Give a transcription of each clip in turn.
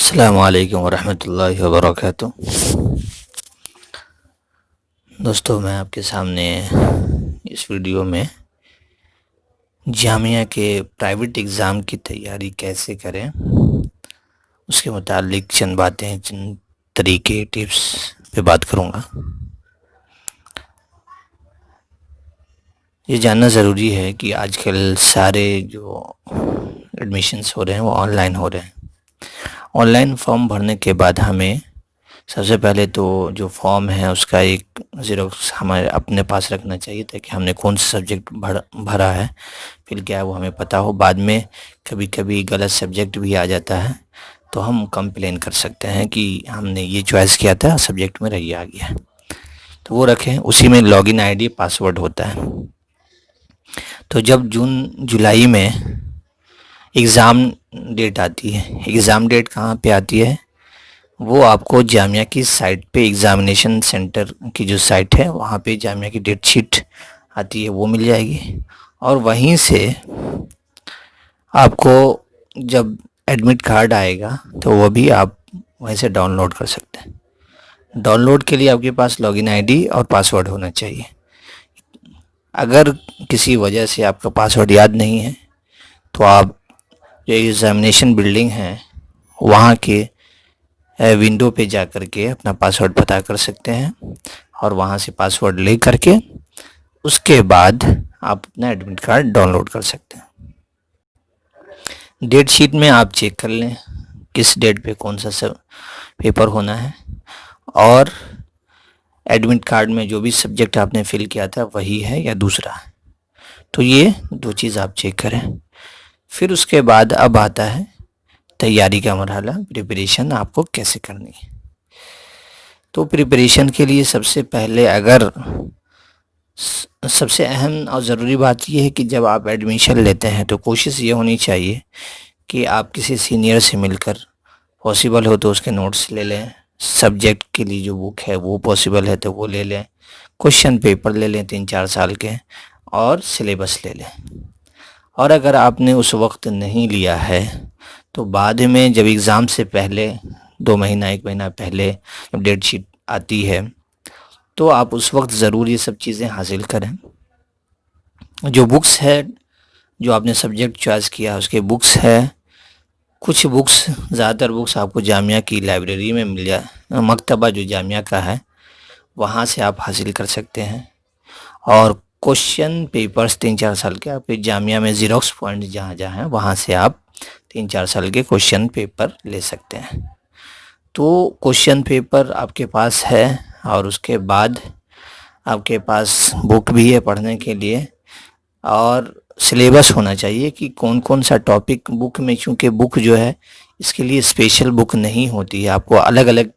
अस्सलामु अलैकुम वरहमतुल्लाहि वबरकातुह। दोस्तों, मैं आपके सामने इस वीडियो में जामिया के प्राइवेट एग्ज़ाम की तैयारी कैसे करें उसके मुतालिक चंद बातें, चंद तरीके, टिप्स पे बात करूँगा। ये जानना ज़रूरी है कि आजकल सारे जो एडमिशन्स हो रहे हैं वो ऑनलाइन हो रहे हैं। ऑनलाइन फॉर्म भरने के बाद हमें सबसे पहले तो जो फॉर्म है उसका एक ज़ेरॉक्स हमारे अपने पास रखना चाहिए, ताकि हमने कौन सा सब्जेक्ट भरा है, फिर क्या है वो हमें पता हो। बाद में कभी कभी गलत सब्जेक्ट भी आ जाता है तो हम कंप्लेन कर सकते हैं कि हमने ये चॉइस किया था, सब्जेक्ट में रही आ गया। तो वो रखें। उसी में लॉगिन आईडी, पासवर्ड होता है। तो जब जून जुलाई में एग्ज़ाम डेट आती है, एग्ज़ाम डेट कहाँ पे आती है, वो आपको जामिया की साइट पे, एग्ज़ामिनेशन सेंटर की जो साइट है वहाँ पे जामिया की डेट शीट आती है, वो मिल जाएगी। और वहीं से आपको जब एडमिट कार्ड आएगा तो वो भी आप वहीं से डाउनलोड कर सकते हैं। डाउनलोड के लिए आपके पास लॉगिन आईडी और पासवर्ड होना चाहिए। अगर किसी वजह से आपका पासवर्ड याद नहीं है तो आप जो एग्ज़ामिनेशन बिल्डिंग है वहाँ के विंडो पे जा कर के अपना पासवर्ड पता कर सकते हैं और वहाँ से पासवर्ड ले करके उसके बाद आप अपना एडमिट कार्ड डाउनलोड कर सकते हैं। डेट शीट में आप चेक कर लें किस डेट पे कौन सा सब पेपर होना है, और एडमिट कार्ड में जो भी सब्जेक्ट आपने फिल किया था वही है या दूसरा है। तो ये दो चीज़ आप चेक करें। फिर उसके बाद अब आता है तैयारी का मरहला, प्रिपरेशन आपको कैसे करनी है। तो प्रिपरेशन के लिए सबसे पहले सबसे अहम और ज़रूरी बात यह है कि जब आप एडमिशन लेते हैं तो कोशिश ये होनी चाहिए कि आप किसी सीनियर से मिलकर, पॉसिबल हो तो उसके नोट्स ले लें, सब्जेक्ट के लिए जो बुक है वो पॉसिबल है तो वो ले लें, क्वेश्चन पेपर ले लें 3-4 साल के, और सिलेबस ले लें। और अगर आपने उस वक्त नहीं लिया है तो बाद में जब एग्ज़ाम से पहले 2 महीना 1 महीना पहले जब डेट शीट आती है तो आप उस वक्त ज़रूर ये सब चीज़ें हासिल करें। जो बुक्स है, जो आपने सब्जेक्ट चॉइस किया उसके बुक्स है, कुछ बुक्स, ज़्यादातर बुक्स आपको जामिया की लाइब्रेरी में मिल जाए, मकतबा जो जामिया का है वहाँ से आप हासिल कर सकते हैं। और क्वेश्चन पेपर्स 3-4 साल के आपके जामिया में ज़ेरॉक्स पॉइंट जहाँ जहाँ हैं वहाँ से आप 3-4 साल के क्वेश्चन पेपर ले सकते हैं। तो क्वेश्चन पेपर आपके पास है और उसके बाद आपके पास बुक भी है पढ़ने के लिए, और सिलेबस होना चाहिए कि कौन कौन सा टॉपिक बुक में, चूँकि बुक जो है इसके लिए स्पेशल बुक नहीं होती है, आपको अलग अलग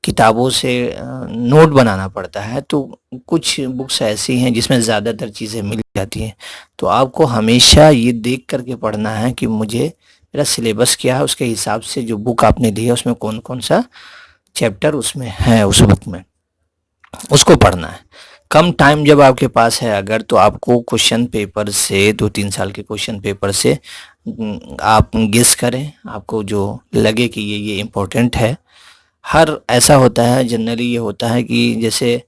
किताबों से नोट बनाना पड़ता है। तो कुछ बुक्स ऐसी हैं जिसमें ज़्यादातर चीज़ें मिल जाती हैं। तो आपको हमेशा ये देख कर के पढ़ना है कि मुझे मेरा सिलेबस क्या है, उसके हिसाब से जो बुक आपने ली है उसमें कौन कौन सा चैप्टर उसमें है, उस बुक में उसको पढ़ना है। कम टाइम जब आपके पास है अगर, तो आपको क्वेश्चन पेपर से, 2-3 साल के क्वेश्चन पेपर से आप गेस करें, आपको जो लगे कि ये इम्पोर्टेंट है। हर ऐसा होता है, जनरली ये होता है कि जैसे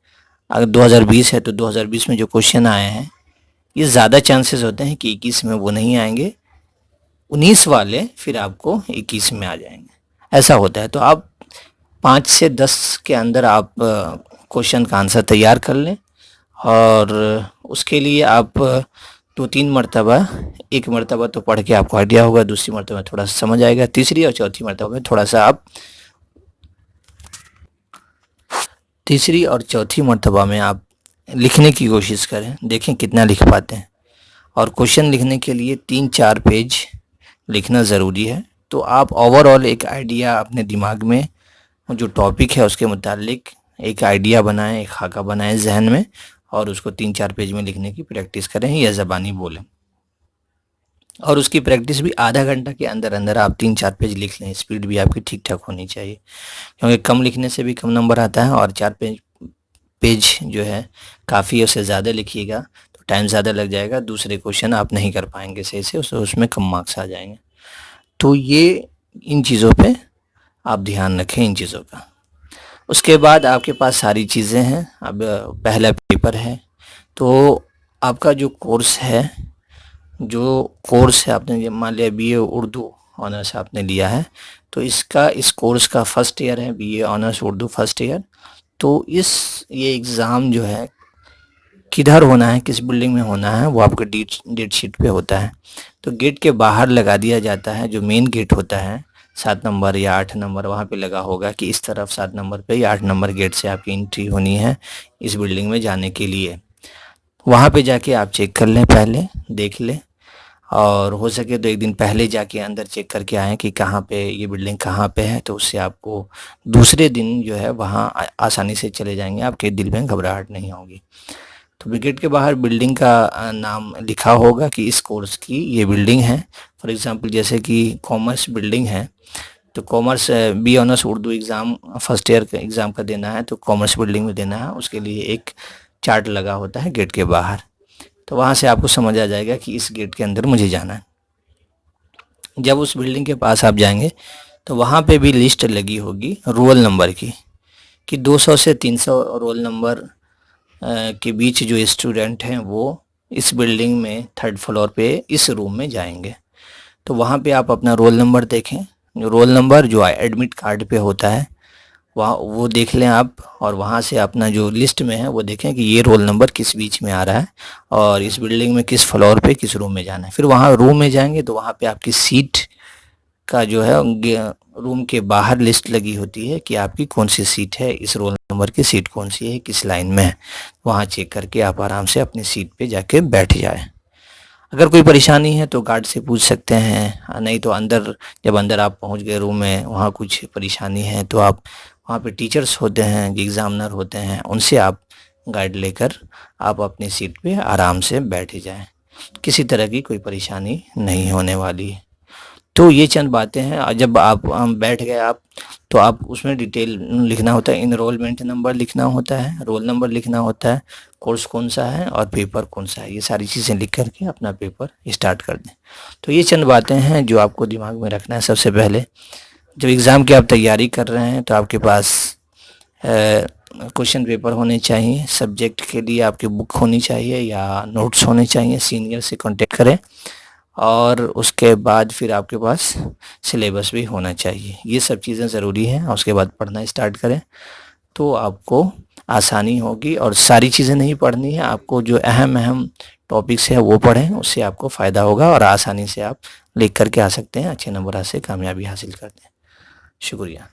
अगर 2020 है तो 2020 में जो क्वेश्चन आए हैं ये ज़्यादा चांसेस होते हैं कि 21 में वो नहीं आएंगे, 19 वाले फिर आपको 21 में आ जाएंगे, ऐसा होता है। तो आप 5 से 10 के अंदर आप क्वेश्चन का आंसर तैयार कर लें, और उसके लिए आप 2-3 मरतबा, एक मरतबा तो पढ़ के आपको आइडिया होगा, दूसरी मरतबा थोड़ा सा समझ आएगा, तीसरी और चौथी मरतबा में थोड़ा सा आप, तीसरी और चौथी मरतबा में आप लिखने की कोशिश करें, देखें कितना लिख पाते हैं। और क्वेश्चन लिखने के लिए 3-4 पेज लिखना ज़रूरी है। तो आप ओवरऑल एक आइडिया अपने दिमाग में, जो टॉपिक है उसके मुतालिक एक आइडिया बनाएं, एक खाका बनाएं जहन में, और उसको 3-4 पेज में लिखने की प्रैक्टिस करें या ज़बानी बोलें। और उसकी प्रैक्टिस भी आधा घंटा के अंदर अंदर आप 3-4 पेज लिख लें। स्पीड भी आपकी ठीक ठाक होनी चाहिए, क्योंकि कम लिखने से भी कम नंबर आता है, और 4 पेज जो है काफ़ी है, उससे ज़्यादा लिखिएगा तो टाइम ज़्यादा लग जाएगा, दूसरे क्वेश्चन आप नहीं कर पाएंगे सही से, उसमें कम मार्क्स आ जाएंगे। तो ये इन चीज़ों पे आप ध्यान रखें इन चीज़ों का। उसके बाद आपके पास सारी चीज़ें हैं। अब पहला पेपर है, तो आपका जो कोर्स है आपने मान लिया बीए उर्दू ऑनर्स आपने लिया है, तो इस कोर्स का फर्स्ट ईयर है, BA honours Urdu first year. तो ये एग्ज़ाम जो है किधर होना है, किस बिल्डिंग में होना है, वो आपके डेट शीट पे होता है। तो गेट के बाहर लगा दिया जाता है, जो मेन गेट होता है 7 नंबर या 8 नंबर, वहाँ पे लगा होगा कि इस तरफ 7 नंबर पे या 8 नंबर गेट से आपकी एंट्री होनी है इस बिल्डिंग में जाने के लिए। वहाँ पे जाके आप चेक कर लें, पहले देख लें, और हो सके तो एक दिन पहले जाके अंदर चेक करके आएँ कि कहाँ पे ये बिल्डिंग कहाँ पे है, तो उससे आपको दूसरे दिन जो है वहाँ आसानी से चले जाएंगे, आपके दिल में घबराहट नहीं होगी। तो विकेट के बाहर बिल्डिंग का नाम लिखा होगा कि इस कोर्स की ये बिल्डिंग है। फॉर एग्जांपल जैसे कि कॉमर्स बिल्डिंग है, तो commerce B honours Urdu exam first year का एग्ज़ाम का देना है, तो कॉमर्स बिल्डिंग में देना है, उसके लिए एक चार्ट लगा होता है गेट के बाहर। तो वहाँ से आपको समझ आ जाएगा कि इस गेट के अंदर मुझे जाना है। जब उस बिल्डिंग के पास आप जाएंगे तो वहाँ पे भी लिस्ट लगी होगी रोल नंबर की, कि 200 से 300 रोल नंबर के बीच जो स्टूडेंट हैं वो इस बिल्डिंग में थर्ड फ्लोर पे इस रूम में जाएंगे। तो वहाँ पे आप अपना रोल नंबर देखें, जो रोल नंबर जो एडमिट कार्ड पे होता है वहाँ वो देख लें आप, और वहाँ से अपना जो लिस्ट में है वो देखें कि ये रोल नंबर किस बीच में आ रहा है और इस बिल्डिंग में किस फ्लोर पे किस रूम में जाना है। फिर वहाँ रूम में जाएंगे तो वहाँ पे आपकी सीट का जो है रूम के बाहर लिस्ट लगी होती है कि आपकी कौन सी सीट है, इस रोल नंबर की सीट कौन सी है, किस लाइन में है। वहाँ चेक करके आप आराम से अपनी सीट पे जाके बैठ जाए। अगर कोई परेशानी है तो गार्ड से पूछ सकते हैं, नहीं तो जब अंदर आप पहुँच गए रूम में, वहाँ कुछ परेशानी है तो आप वहाँ पे टीचर्स होते हैं, एग्ज़ामिनर होते हैं, उनसे आप गाइड लेकर आप अपनी सीट पे आराम से बैठ जाएं। किसी तरह की कोई परेशानी नहीं होने वाली है। तो ये चंद बातें हैं, और जब आप बैठ गए आप, तो आप उसमें डिटेल लिखना होता है, इनरोलमेंट नंबर लिखना होता है, रोल नंबर लिखना होता है, कोर्स कौन सा है और पेपर कौन सा है, ये सारी चीज़ें लिख करके अपना पेपर स्टार्ट कर दें। तो ये चंद बातें हैं जो आपको दिमाग में रखना है। सबसे पहले जब एग्ज़ाम की आप तैयारी कर रहे हैं तो आपके पास क्वेश्चन पेपर होने चाहिए, सब्जेक्ट के लिए आपकी बुक होनी चाहिए या नोट्स होने चाहिए, सीनियर से कांटेक्ट करें, और उसके बाद फिर आपके पास सिलेबस भी होना चाहिए। ये सब चीज़ें ज़रूरी हैं, और उसके बाद पढ़ना स्टार्ट करें तो आपको आसानी होगी। और सारी चीज़ें नहीं पढ़नी है, आपको जो अहम अहम टॉपिक्स है वो पढ़ें, उससे आपको फ़ायदा होगा और आसानी से आप लिख करके आ सकते हैं, अच्छे नंबर से कामयाबी हासिल करते हैं। शुक्रिया।